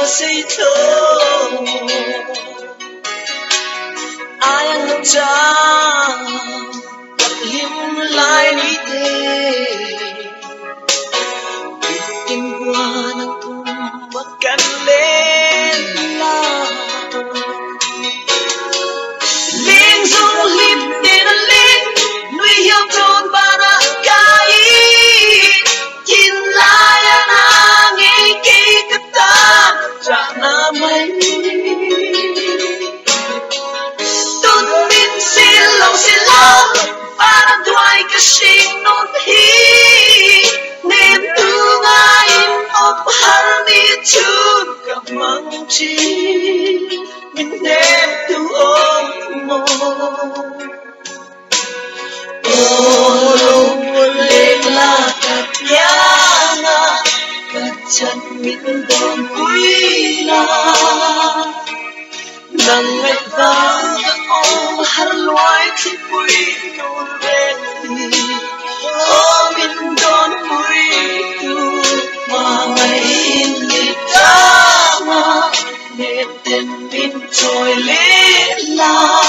say thơ ai ăn cha hiếm lại đi thế tình qua nắng tung và cắn lên la linh dung lip tên linh nuôi hiếu tròn ba đã cay nhìn lại anh nghe kỹ cái ta trả na mấy tuân min xin lòng xin lòng và đã thoại cái sinh nốt hi nên thương ai ôm hắn đi chút gặp măng chi mình đem tu ôm mồ lên là cắt nhang cắt chân mình đồn quý la nắng ngày vàng ôm har loài khi quý nô lên ôm mình đồn quý tu mà ngày in ta mà nên tên mình trôi lên la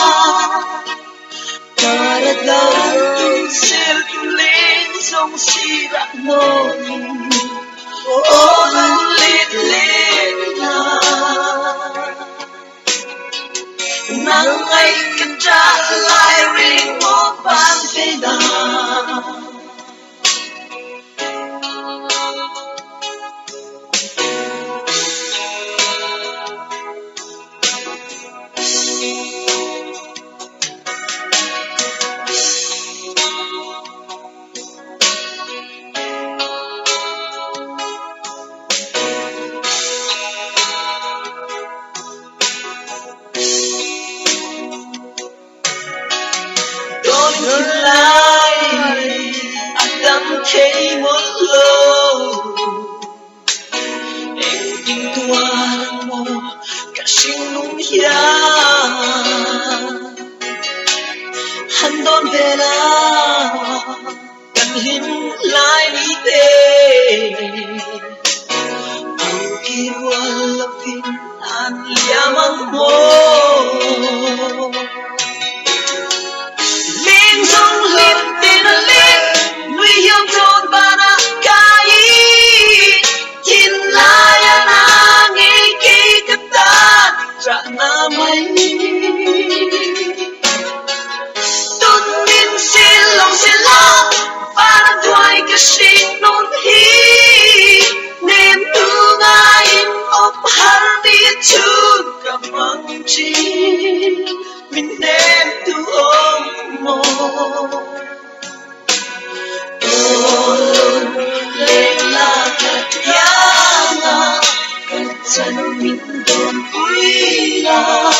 para dar tu ser tu lên sông si đã nổi ôm lên la nắng ngày cần trả lại riêng một bàn về đà ngược lại anh đắm thấy một lâu em tình tuan mo cả sinh nung ya hắn đón về la cần hình lại đi về khi wala pin an liamang mo linh dung lip tên linh nuôi hiếu tròn ba đã cay nhìn lại anh nghe kỹ cái ta trả na mấy tuân min xin lòng và đã thoại cái sinh nốt hi nên thương ai ôm hắn đi chút gặp măng chi mình đem tu ôm mồ lên là cắt nhang cắt chân mình đồn quý la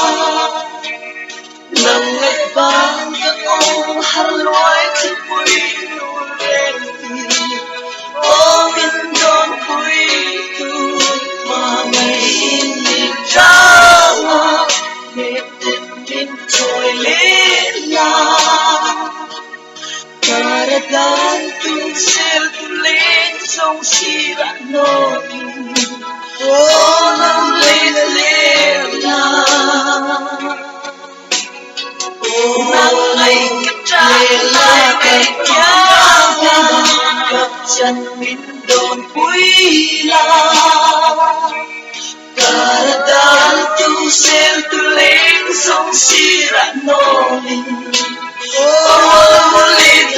nắng ngày vàng các ông har loài khi quý nô lên ôm mình đồn quý tu mà ngày in ra nên tên mình trôi lên la para dar tu ser tu lên sông si đã nổi lên la nắng ngày cắt trái lại ngày nhang cắt chân mình đồn quý la para dar tu ser tu lên sông si đã nổi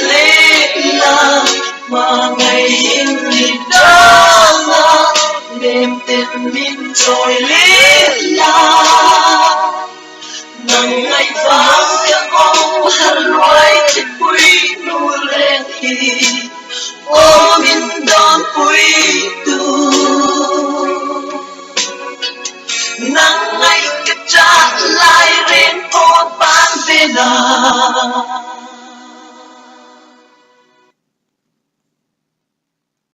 lên la mà ngày in đó đêm tên mình trôi lên la nắng ngày vàng các ông har loài thích quý nô lên ôm mình đón quý tu nắng ngày cắt trả lại riêng ôm ban về là